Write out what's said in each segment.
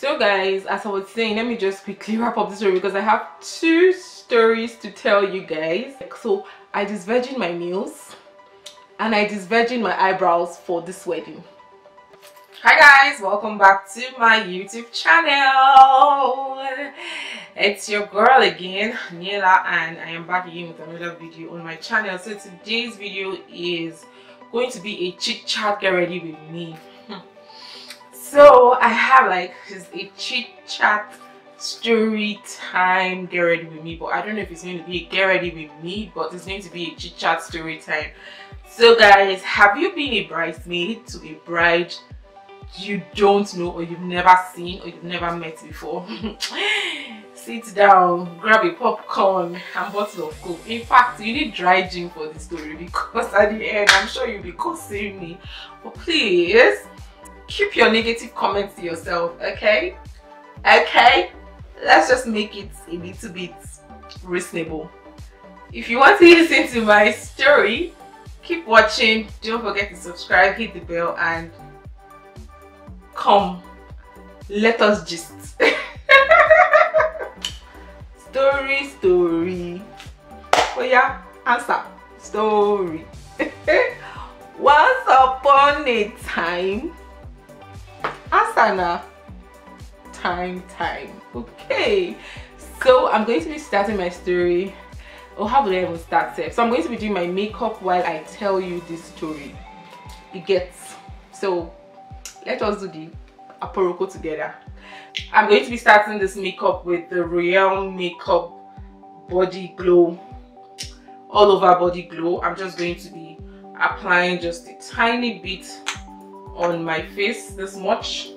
So guys, as I was saying, let me just quickly wrap up the story because I have two stories to tell you guys. So I disvirgin my nails and I disvirgin my eyebrows for this wedding. Hi guys, welcome back to my YouTube channel. It's your girl again, Niella, and I am back again with another video on my channel. So today's video is going to be a chit chat, get ready with me. So I have like just a chit chat story time, get ready with me, but I don't know if it's going to be a get ready with me, but it's going to be a chit chat story time. So guys, have you been a bridesmaid to a bride you don't know, or you've never seen, or you've never met before? Sit down, grab a popcorn and bottle of coke. In fact, you need dry gin for this story because at the end I'm sure you'll be cursing me, but please keep your negative comments to yourself, okay? Let's just make it a little bit reasonable. If you want to listen to my story, keep watching. Don't forget to subscribe, hit the bell, and come, let us gist. Story. Oh yeah, answer. Story. Once upon a time. Answer now. Time. Okay. So I'm going to be starting my story. Oh, how would I even start it? So I'm going to be doing my makeup while I tell you this story. It gets. So let us do the aporoko together. I'm going to be starting this makeup with the Royal Makeup Body Glow, all over body glow. I'm just going to be applying just a tiny bit on my face, this much.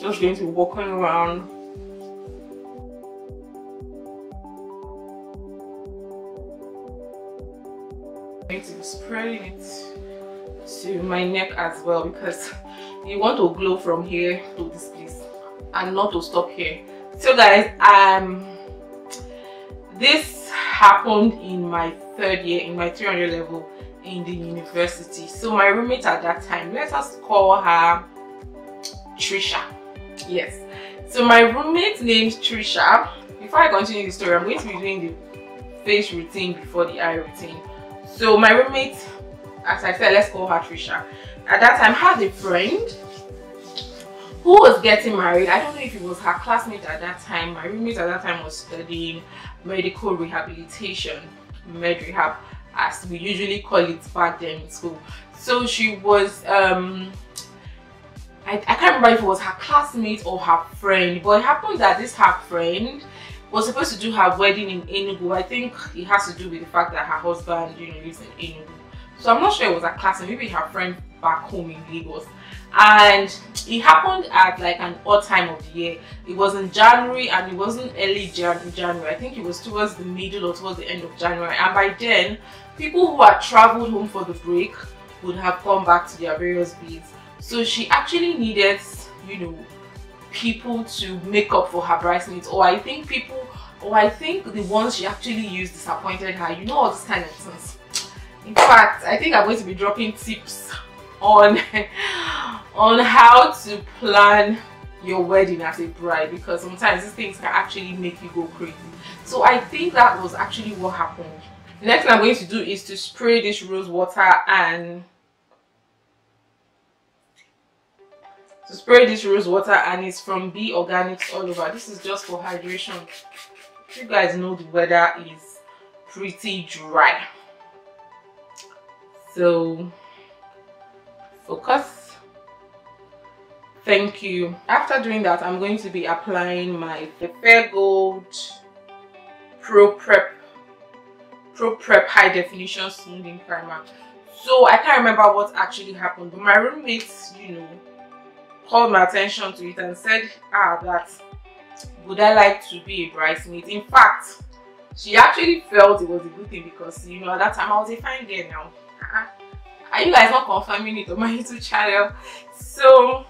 Just going to be walking around. I'm going to be spreading it to my neck as well because you want to glow from here to this place and not to stop here. So guys, this happened in my third year in my 300 level in the university. So my roommate at that time, let us call her Trisha. Yes, so my roommate's name is Trisha. Before I continue the story, I'm going to be doing the face routine before the eye routine. So my roommate, as I said, let's call her Trisha, at that time had a friend who was getting married. I don't know if it was her classmate at that time. My roommate at that time was studying medical rehabilitation, med rehab, as we usually call it back then in school. So she was I can't remember if it was her classmate or her friend, but it happened that this her friend was supposed to do her wedding in Enugu. I think it has to do with the fact that her husband, lives in Enugu. So I'm not sure it was her classmate, maybe her friend back home in Lagos. And it happened at like an odd time of the year. It was in January and it wasn't early January. I think it was towards the middle or towards the end of January. And by then, people who had traveled home for the break would have gone back to their various beats. So she actually needed, people to make up for her bridesmaids. Or I think the ones she actually used disappointed her. All this kind of things. In fact, I think I'm going to be dropping tips on how to plan your wedding as a bride, because sometimes these things can actually make you go crazy. So I think that was actually what happened. The next thing I'm going to do is to spray this rose water and it's from B Organics all over. This is just for hydration. You guys know the weather is pretty dry. So focus. Thank you. After doing that, I'm going to be applying my Fair Gold Pro Prep High Definition Smoothing Primer. So I can't remember what actually happened, but my roommates, called my attention to it and said, that would I like to be a bridesmaid. In fact, she actually felt it was a good thing because at that time I was a fine girl now. Are you guys not confirming it on my YouTube channel? So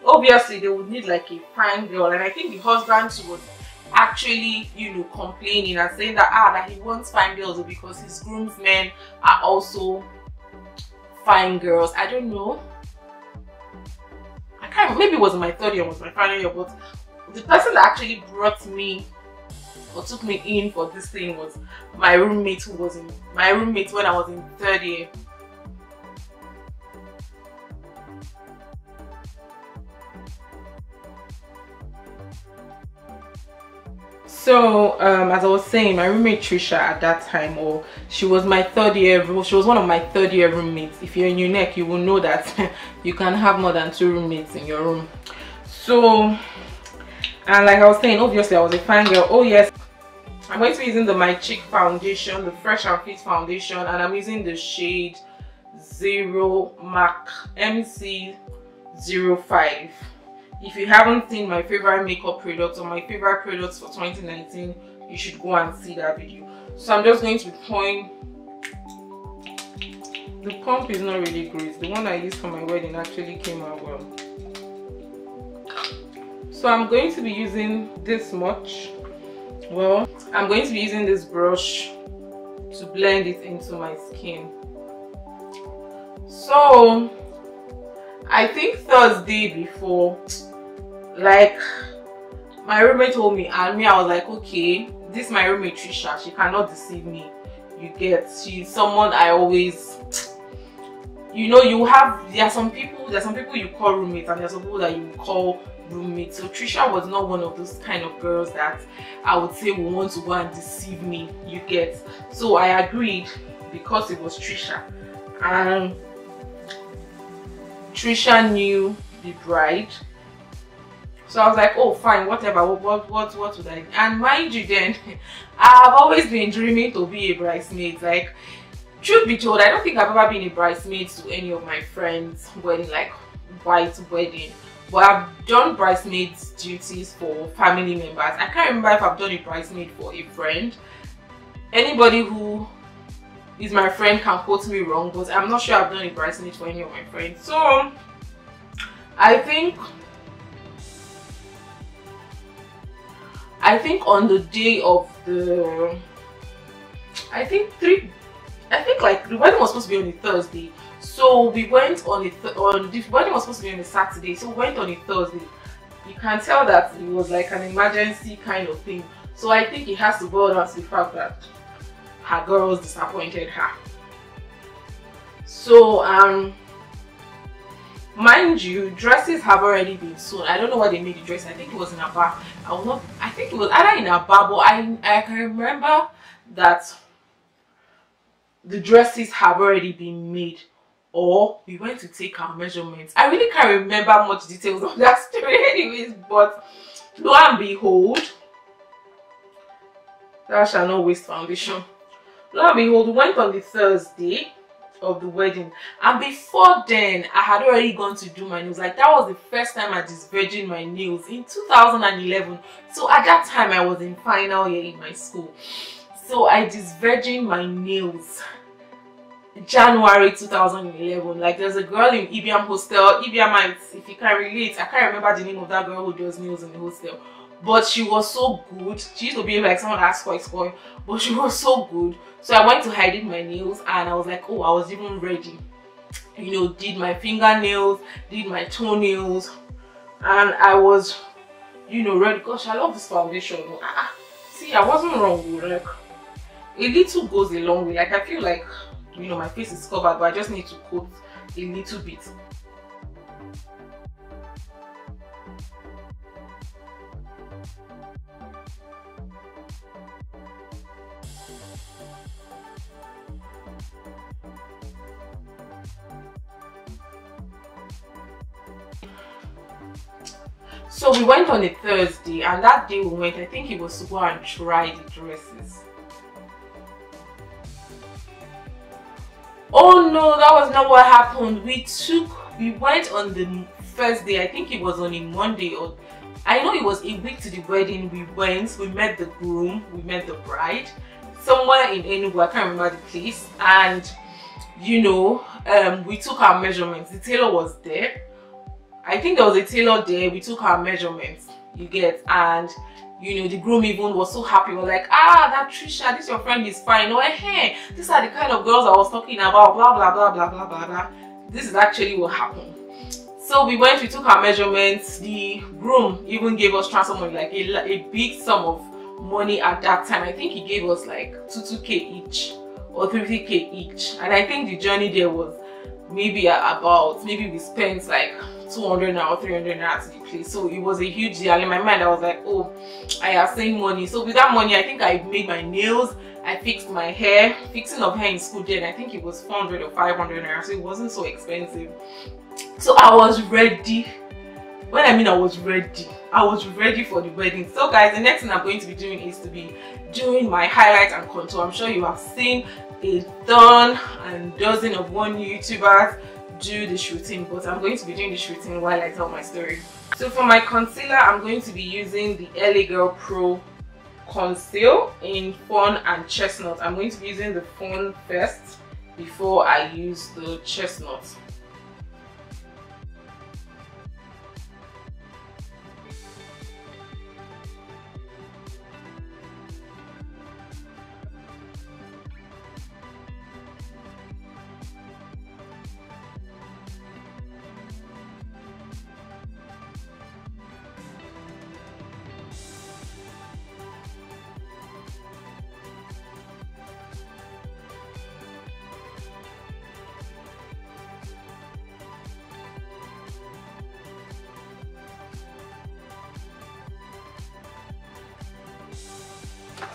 obviously they would need like a fine girl, and I think the husband was actually complaining and saying that he wants fine girls because his groomsmen are also fine girls. I don't know. I can't can't, maybe it was my third year, it was my final year, but the person that actually brought me or took me in for this thing was my roommate, who was in my roommate when I was in third year. So as I was saying, my roommate Trisha at that time, or she was my third year, she was one of my third year roommates. If you're in UNEC, you will know that you can have more than 2 roommates in your room. So, and like I was saying, obviously I was a fan girl. Oh yes, I'm going to be using the My Chick foundation, the Fresh and Fit foundation, and I'm using the shade 0 MAC MC05. If you haven't seen my favorite makeup products or my favorite products for 2019, you should go and see that video. So I'm just going to be pouring. The pump is not really great. The one I used for my wedding actually came out well. So I'm going to be using this much. Well, I'm going to be using this brush to blend it into my skin. So I think Thursday before, like, my roommate told me, and me, I was like, okay, this is my roommate Trisha, she cannot deceive me. You get, she's someone I always, you know, you have, there are some people you call roommates, and there are some people that you call roommates. So Trisha was not one of those kind of girls that I would say will want to go and deceive me, you get. So I agreed because it was Trisha, and Trisha knew the bride. So I was like, oh fine, whatever, what would I do? And mind you, then I've always been dreaming to be a bridesmaid. Like, truth be told, I don't think I've ever been a bridesmaid to any of my friends' wedding, like white wedding. But I've done bridesmaids duties for family members. I can't remember if I've done a bridesmaid for a friend. Anybody who is my friend can quote me wrong, but I'm not sure I've done a bridesmaid for any of my friends. So I think on the day of the, I think like the wedding was supposed to be on a Thursday, so we went on the wedding was supposed to be on a Saturday, so we went on a Thursday. You can tell that it was like an emergency kind of thing. So I think it has to boil down to the fact that her girls disappointed her. So mind you, dresses have already been sold. I don't know why they made the dress. I think it was in a bar. I think it was either in a bar, but I can remember that the dresses have already been made, or we went to take our measurements. I really can't remember much details of that story anyways, but lo and behold, thou shalt not waste foundation. Lo and behold, we went on the Thursday of the wedding, and before then I had already gone to do my nails. Like, that was the first time I disvirgined my nails in 2011. So at that time I was in final year in my school. So I disvirgined my nails January 2011. Like, there's a girl in Ibiam hostel, Ibiamites, if you can relate. I can't remember the name of that girl who does nails in the hostel, but she was so good. She used to be like someone that's quite, but she was so good. So I went to her, did my nails, and I was like, oh, I was even ready. You know, did my fingernails, did my toenails, and I was, you know, ready. Gosh, I love this foundation. See, I wasn't wrong. Like, a little goes a long way. Like, I feel like, you know, my face is covered, but I just need to coat a little bit. So we went on a Thursday, and that day we went, I think it was to go and try the dresses. Oh no, that was not what happened. We went on the first day, I think it was on a Monday, or I know it was a week to the wedding. We met the groom, we met the bride, somewhere in Enugu, I can't remember the place, and you know, we took our measurements. The tailor was there. I think there was a tailor there. We took our measurements, you get, and you know, the groom even was so happy. We were like, that Trisha, this your friend is fine. Oh, hey, these are the kind of girls I was talking about, blah blah blah blah blah blah blah. This is actually what happened. So we went, we took our measurements. The groom even gave us transfer money, like a big sum of money at that time. I think he gave us like 2k each or 3k each, and I think the journey there was maybe maybe we spent like 200 naira or 300 naira to the place. So it was a huge deal. In my mind I was like, oh, I have saved money. So with that money I think I made my nails, I fixed my hair. Fixing of hair in school then, I think it was 400 or 500 naira, so it wasn't so expensive. So I was ready. When I mean I was ready for the wedding. So guys, the next thing I'm going to be doing is to be doing my highlight and contour. I'm sure you have seen a dozen of one YouTubers do the shooting, but I'm going to be doing the shooting while I tell my story. So for my concealer, I'm going to be using the LA Girl Pro Conceal in Fawn and Chestnut. I'm going to be using the Fawn first before I use the Chestnut.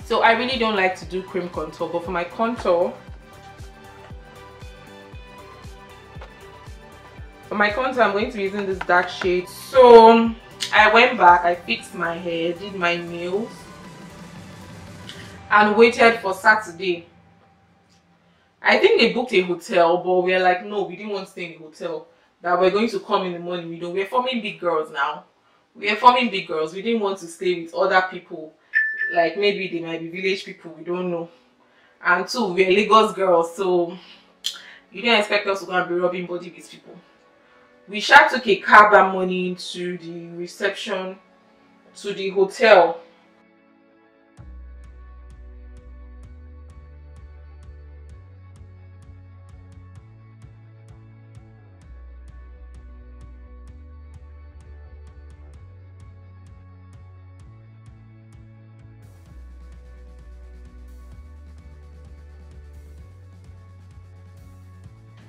So I really don't like to do cream contour, but for my contour, I'm going to be using this dark shade. So I went back, I fixed my hair, did my nails, and waited for Saturday. I think they booked a hotel, but we were like, no, we didn't want to stay in the hotel. That we're going to come in the morning. We're forming big girls now. We didn't want to stay with other people. Like maybe they might be village people, we don't know. And two, we're Lagos girls, so you don't expect us to go and be rubbing body with people. We sure took a cab and money to the reception, to the hotel.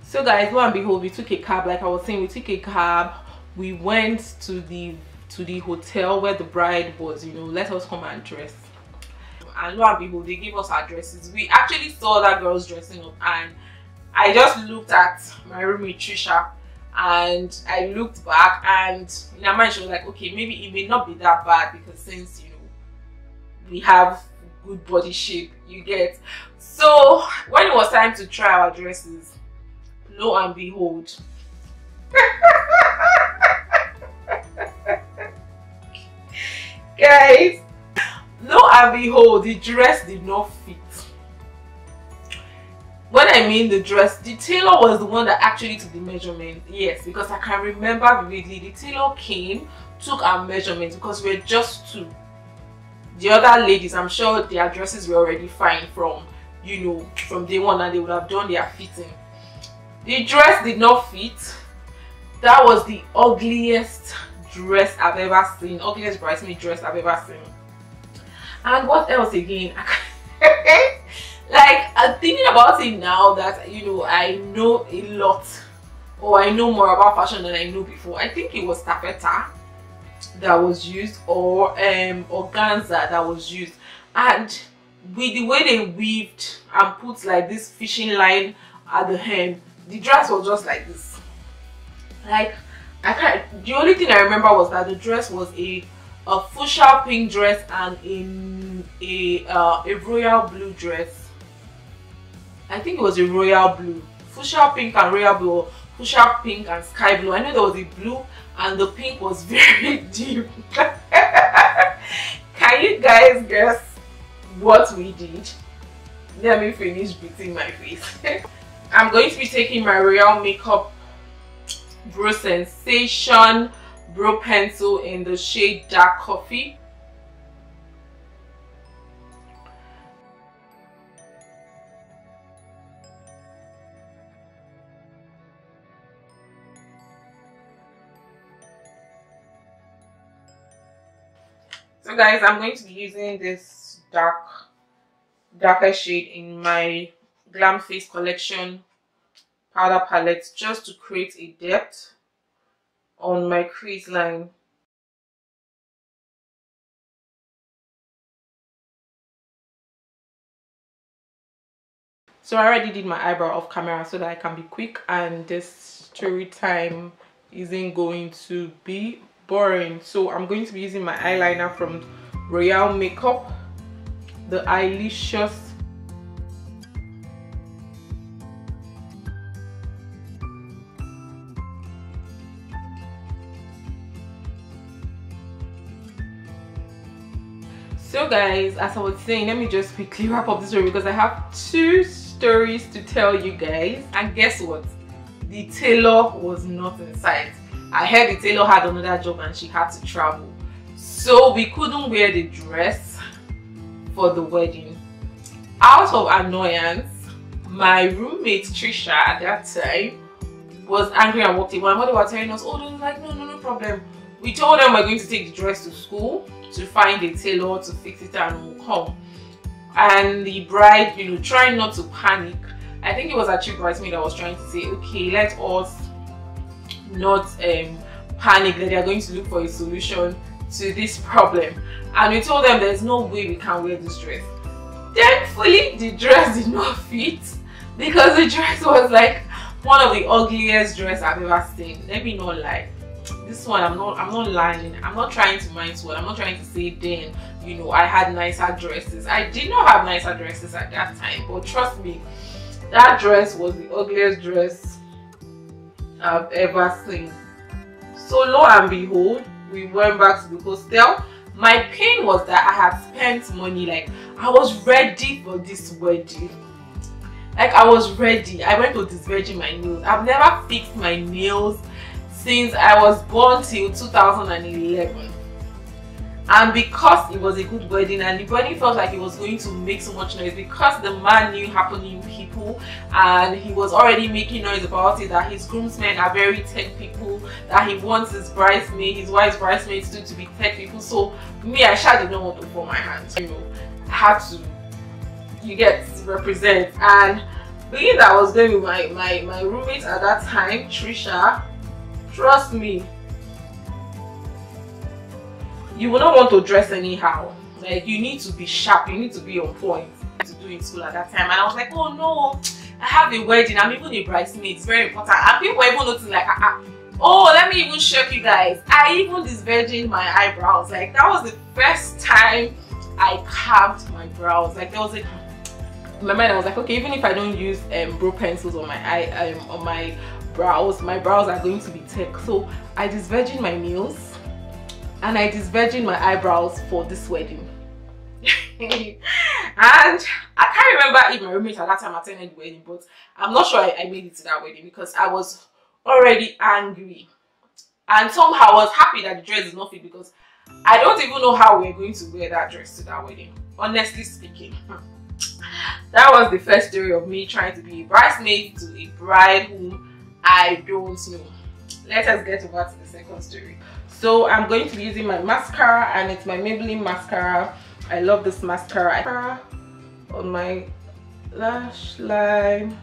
So guys, lo and behold, we took a cab. Like I was saying, we took a cab. We went to the hotel where the bride was, you know, let us come and dress. And lo and behold, they gave us our dresses. We actually saw that girl's dressing up, and I just looked at my roommate Trisha, and I looked back, and in her mind she was like, okay, maybe it may not be that bad, because since, you know, we have good body shape, you get. So when it was time to try our dresses, lo and behold, guys, lo and behold, the dress did not fit. When I mean the dress, the tailor was the one that actually took the measurement. Yes, because I can remember vividly, the tailor came, took our measurements, because we're just two. The other ladies, I'm sure their dresses were already fine from, you know, from day one, and they would have done their fitting. The dress did not fit. That was the ugliest dress I've ever seen. Ugliest bridesmaid dress I've ever seen. And what else again? Like, I'm thinking about it now that, you know, I know a lot, or I know more about fashion than I knew before. I think it was taffeta that was used, or organza that was used. And with the way they weaved and put like this fishing line at the hem, the dress was just like this. Like, I can't. The only thing I remember was that the dress was a fuchsia pink dress and a royal blue dress. I think it was a royal blue, fuchsia pink and royal blue, or fuchsia pink and sky blue. I know there was a blue, and the pink was very deep. Can you guys guess what we did? Let me finish beating my face. I'm going to be taking my Royal Makeup Brow Sensation Brow Pencil in the shade Dark Coffee. So guys, I'm going to be using this darker shade in my Glam Face Collection powder palette just to create a depth on my crease line. So I already did my eyebrow off camera so that I can be quick, and this story time isn't going to be boring. So I'm going to be using my eyeliner from Royal Makeup, the Eyelicious. So guys, as I was saying, let me just quickly wrap up this story because I have 2 stories to tell you guys. And guess what? The tailor was not in sight. I heard the tailor had another job and she had to travel. So we couldn't wear the dress for the wedding. Out of annoyance, my roommate Trisha at that time was angry and walked away. And what they were telling us, oh, they were like, no problem. We told them we're going to take the dress to school to find a tailor to fix it and we'll come. And the bride, you know, trying not to panic. I think it was our chief bridesmaid that was trying to say, okay, let us not panic, that they are going to look for a solution to this problem. And we told them there's no way we can wear this dress. Thankfully, the dress did not fit because the dress was like one of the ugliest dresses I've ever seen. Let me not lie. This one, I'm not lying. I'm not trying to mind what. I'm not trying to say then, you know, I had nicer dresses. I did not have nicer dresses at that time, but trust me, that dress was the ugliest dress I've ever seen. So lo and behold, we went back to the hostel. My pain was that I had spent money, like I was ready for this wedding. Like I was ready. I went to disvirgin my nails. I've never fixed my nails since I was born till 2011. And because it was a good wedding and the wedding felt like it was going to make so much noise, because the man knew happening people and he was already making noise about it, that his groomsmen are very tech people, that he wants his bridesmaid, his wife's bridesmaids too, to be tech people. So me, I sure did not want to pour my hands, you know, I had to, you get, represent. And being that I was going with my roommate at that time, Trisha, trust me, you will not want to dress anyhow. Like you need to be sharp, you need to be on point to do in school at that time. And I was like, oh no, I have a wedding, I'm even a bridesmaid, it's very important. And people were even noticing like, oh, let me even shock you guys, I even disvirgin my eyebrows. Like that was the first time I carved my brows. Like there was a, in my mind I was like, okay, even if I don't use brow pencils on my on my brows are going to be thick. So I disvirgin my nails and I disvirgin my eyebrows for this wedding. And I can't remember if my roommate at that time attended the wedding, but I'm not sure I made it to that wedding because I was already angry. And somehow I was happy that the dress is not fit because I don't even know how we're going to wear that dress to that wedding, honestly speaking. That was the first story of me trying to be a bridesmaid to a bride whom I don't know. Let us get over to the second story. So I'm going to be using my mascara, and it's my Maybelline mascara. I love this mascara. On my lash line,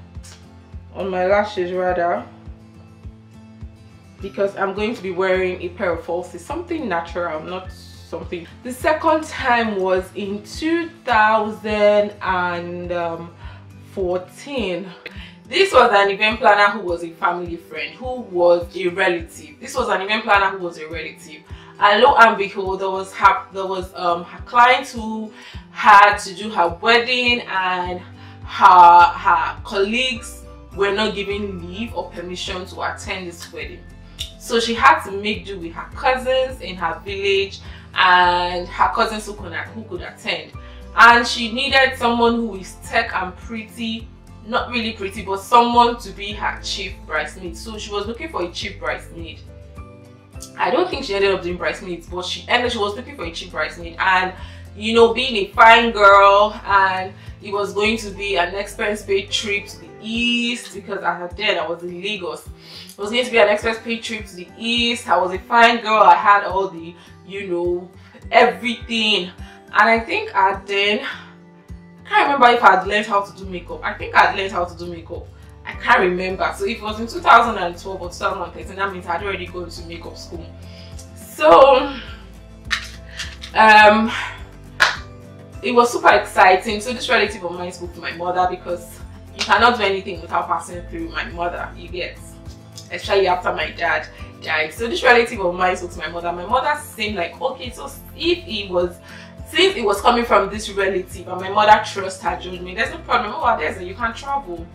on my lashes rather, because I'm going to be wearing a pair of falsies, something natural, not something. The second time was in 2014. This was an event planner who was a family friend, who was a relative. This was an event planner who was a relative. And lo and behold, there was her client who had to do her wedding, and her colleagues were not given leave or permission to attend this wedding. So she had to make do with her cousins in her village and her cousins who could attend. And she needed someone who is tech and pretty, not really pretty, but someone to be her chief bridesmaid. So she was looking for a chief bridesmaid. I don't think she ended up doing bridesmaids, but she was looking for a chief bridesmaid. And you know, being a fine girl, and it was going to be an expense paid trip to the east because at then I was in Lagos. It was going to be an express paid trip to the east. I was a fine girl. I had all the, you know, everything. And I think at then, I can't remember if I had learned how to do makeup. I think I had learned how to do makeup. I can't remember. So if it was in 2012 or 2013, that means I had already gone to makeup school. So it was super exciting. So this relative of mine spoke to my mother because you cannot do anything without passing through my mother, you get, especially after my dad died. So this relative of mine spoke to my mother. My mother seemed like, okay, so since it was coming from this relative and my mother trusts her judgment, there's no problem. Oh, there's you can't travel.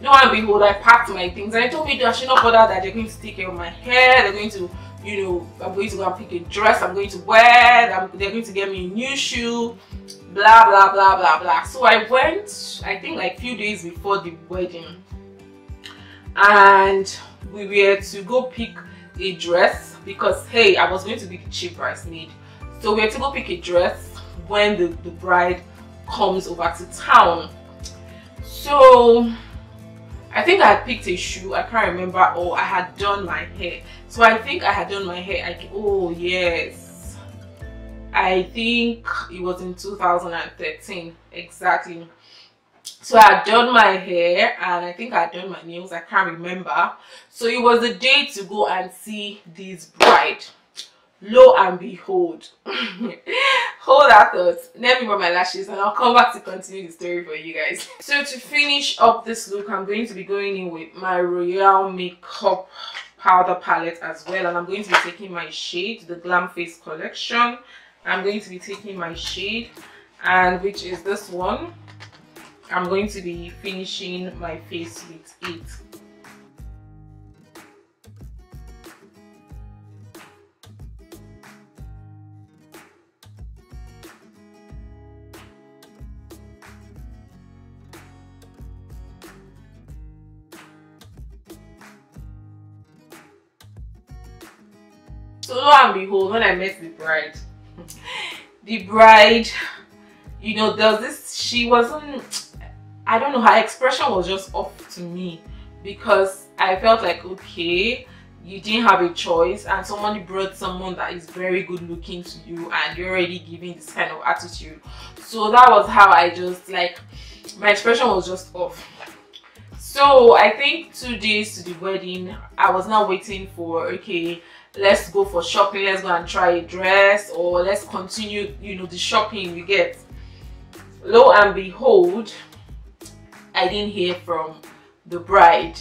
No one behold, I packed my things and I told me that I should not bother, that they're going to take care of my hair, they're going to, you know, I'm going to go and pick a dress I'm going to wear, they're going to get me a new shoe, blah blah blah blah blah. So I went, I think like few days before the wedding, and we were to go pick a dress because hey, I was going to be the chief bridesmaid. So we had to go pick a dress when the bride comes over to town. So I think I had picked a shoe, I can't remember, or I had done my hair. So I think I had done my hair. Oh yes, I think it was in 2013 exactly. So I had done my hair and I think I had done my nails, I can't remember. So it was the day to go and see this bride. Lo and behold, hold that thought, let me rub my lashes and I'll come back to continue the story for you guys. So to finish up this look, I'm going to be going in with my Royal Makeup powder palette as well, and I'm going to be taking my shade, the Glam Face collection. I'm going to be taking my shade, and which is this one. I'm going to be finishing my face with it. So lo and behold, when I met the bride, you know, there was this, she wasn't, I don't know, her expression was just off to me because I felt like, okay, you didn't have a choice and somebody brought someone that is very good looking to you and you're already giving this kind of attitude. So that was how I just, like, my expression was just off. So I think 2 days to the wedding, I was now waiting for, okay, let's go for shopping, let's go and try a dress, or let's continue, you know, the shopping, you get. Lo and behold, I didn't hear from the bride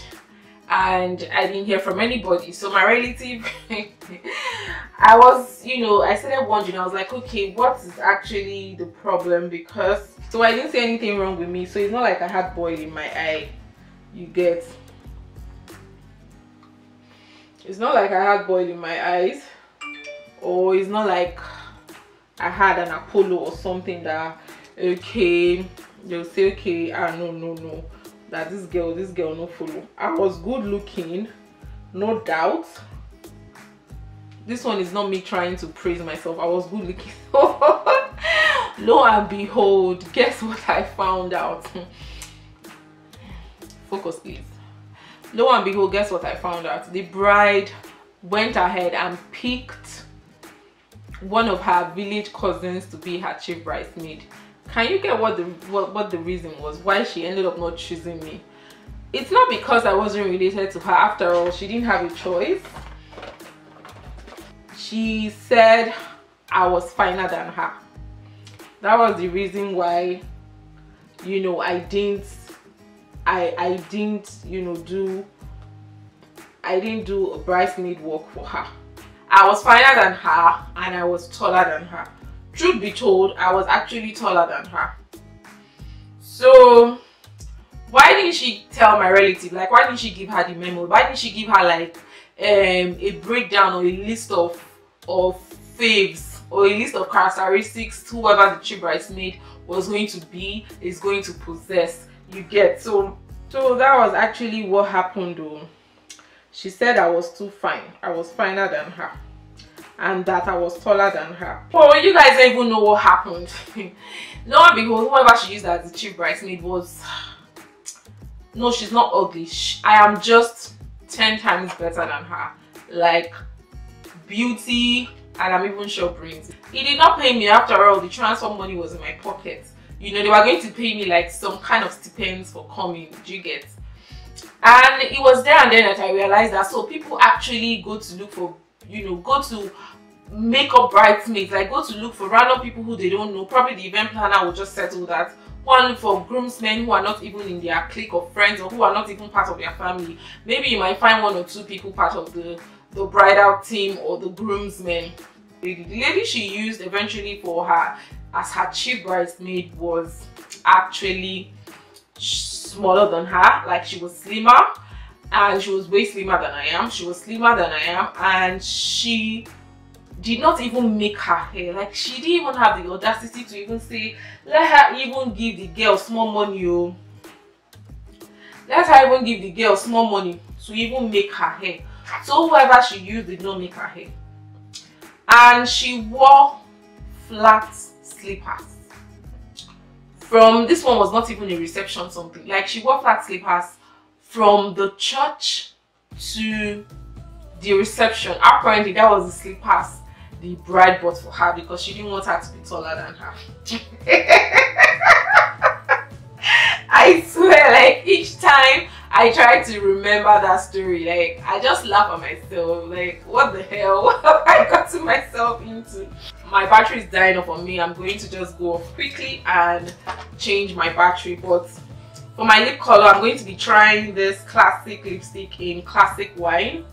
and I didn't hear from anybody. So my relative, I was, you know, I started wondering, I was like, okay, what is actually the problem? Because, so I didn't see anything wrong with me, so it's not like I had boil in my eye, you get. It's not like I had boil in my eyes, or it's not like I had an Apollo or something that, okay, they'll say, okay, no, that this girl no follow. I was good looking, no doubt. This one is not me trying to praise myself. I was good looking. Lo and behold, guess what I found out? Focus please. Lo and behold, guess what I found out? The bride went ahead and picked one of her village cousins to be her chief bridesmaid. Can you get what the reason was why she ended up not choosing me? It's not because I wasn't related to her. After all, she didn't have a choice. She said I was finer than her. That was the reason why, you know, I didn't, you know, I didn't do a bridesmaid work for her. I was finer than her and I was taller than her. Truth be told, I was actually taller than her. So why didn't she tell my relative? Like, why didn't she give her the memo? Why didn't she give her like a breakdown or a list of faves or a list of characteristics whoever the chief bridesmaid was going to be, is going to possess, you get. So that was actually what happened though. She said I was too fine. I was finer than her and that I was taller than her. Well, you guys don't even know what happened. Lo and behold, whoever she used as the chief bridesmaid was No, she's not ugly. I am just 10 times better than her. Like beauty, and I'm even sure brains. He did not pay me. After all, the transfer money was in my pocket. You know, they were going to pay me like some kind of stipends for coming. Do you get? And it was there and then that I realized that so people actually go to look for, you know, go to makeup bridesmaids, like go to look for random people who they don't know. Probably the event planner will just settle that. One for groomsmen who are not even in their clique of friends or who are not even part of their family. Maybe you might find 1 or 2 people part of the bridal team or the groomsmen. The lady she used eventually for her as her chief bridesmaid was actually smaller than her. Like she was slimmer, and she was way slimmer than I am. She was slimmer than I am, and she did not even make her hair. Like she didn't even have the audacity to even say, let her even give the girl small money. Oh, let her even give the girl small money to even make her hair. So whoever she used did not make her hair, and she wore flat slippers. From this one was not even a reception something. Like she wore flat slippers from the church to the reception. Apparently that was the slippers the bride bought for her because she didn't want her to be taller than her. I swear, like each time I try to remember that story, like I just laugh at myself. Like what the hell? What have I gotten myself into? My battery is dying off on me. I'm going to just go off quickly and change my battery. But for my lip color, I'm going to be trying this classic lipstick in classic wine.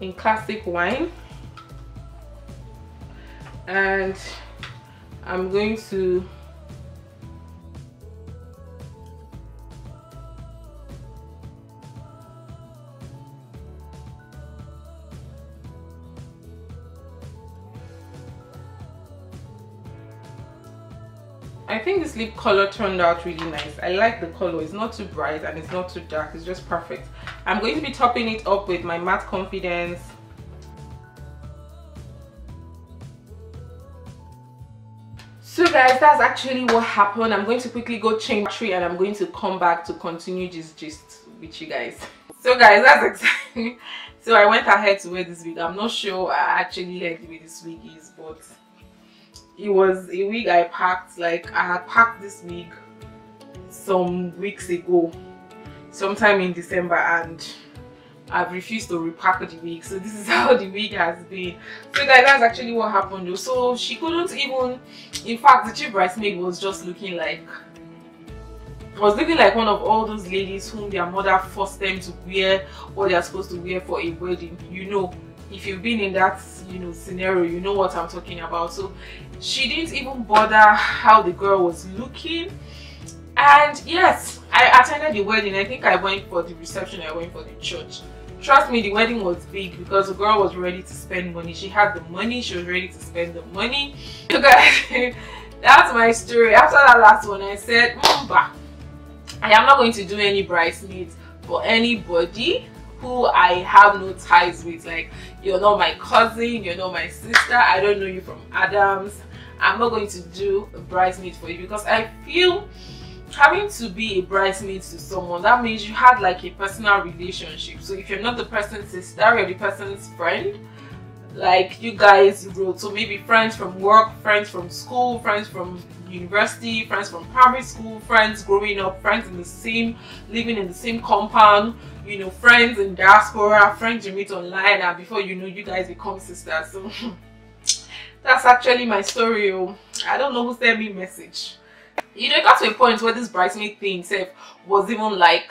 In classic wine. And I'm going to I think this lip color turned out really nice. I like the color. It's not too bright and it's not too dark. It's just perfect. I'm going to be topping it up with my Matte Confidence. So guys, that's actually what happened. I'm going to quickly go change battery and I'm going to come back to continue this gist with you guys. So guys, that's exactly. So I went ahead to wear this wig. I'm not sure I actually like the way this wig is, but it was a wig I packed. Like I had packed this wig some weeks ago, sometime in December, and I've refused to repack the wig. So this is how the wig has been. So guys, that's actually what happened though. So she couldn't even, in fact the chief bridesmaid was just looking like one of all those ladies whom their mother forced them to wear what they're supposed to wear for a wedding. You know, if you've been in that, you know, scenario, you know what I'm talking about. So she didn't even bother how the girl was looking. And yes, I attended the wedding. I think I went for the reception, I went for the church. Trust me, the wedding was big because the girl was ready to spend money. She had the money, she was ready to spend the money. So guys, that's my story. After that last one, I said, I am not going to do any bridesmaids for anybody who I have no ties with. Like, you're not my cousin, you're not my sister, I don't know you from Adams. I'm not going to do a bridesmaid for you because I feel having to be a bridesmaid to someone, that means you had like a personal relationship. So if you're not the person's sister, you're the person's friend. Like you guys wrote, so maybe friends from work, friends from school, friends from university, friends from primary school, friends growing up, friends in the same, living in the same compound, you know, friends in diaspora, friends you meet online, and before you know, you guys become sisters. So that's actually my story. I don't know who sent me a message. You know, it got to a point where this bridesmaid thing itself was even like,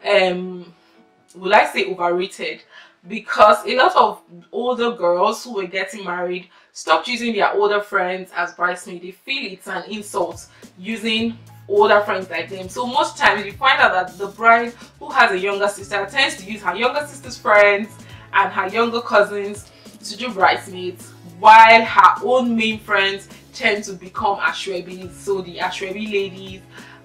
will I say overrated? Because a lot of older girls who were getting married stopped using their older friends as bridesmaids. They feel it's an insult using older friends like them. So most times you find out that the bride who has a younger sister tends to use her younger sister's friends and her younger cousins to do bridesmaids, while her own main friends tend to become ashwebis. So the ashwebi ladies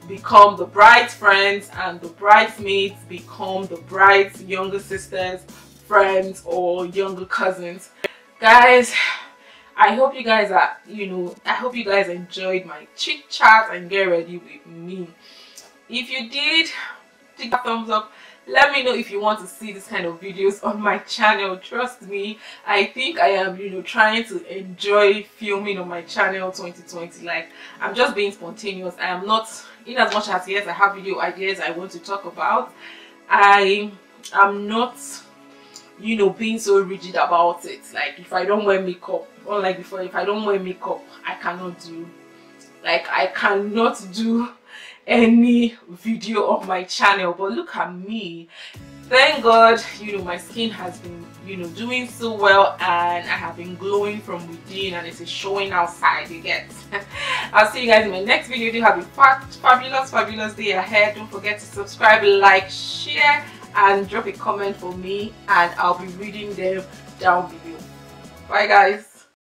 become the bride's friends and the bridesmaids become the bride's younger sisters, friends, or younger cousins. Guys, I hope you guys I hope you guys enjoyed my chit chat and get ready with me. If you did, take a thumbs up. Let me know if you want to see this kind of videos on my channel. Trust me, I think I am, you know, trying to enjoy filming on my channel 2020. Like, I'm just being spontaneous. I am not, in as much as yes, I have video ideas I want to talk about, I am not, you know, being so rigid about it. Like, if I don't wear makeup, or like before, if I don't wear makeup, I cannot do any video of my channel. But look at me, thank God, you know, my skin has been, you know, doing so well, and I have been glowing from within, and it is showing outside, you get. I'll see you guys in my next video. Do have a fabulous day ahead. Don't forget to subscribe, like, share, and drop a comment for me, and I'll be reading them down below. Bye guys.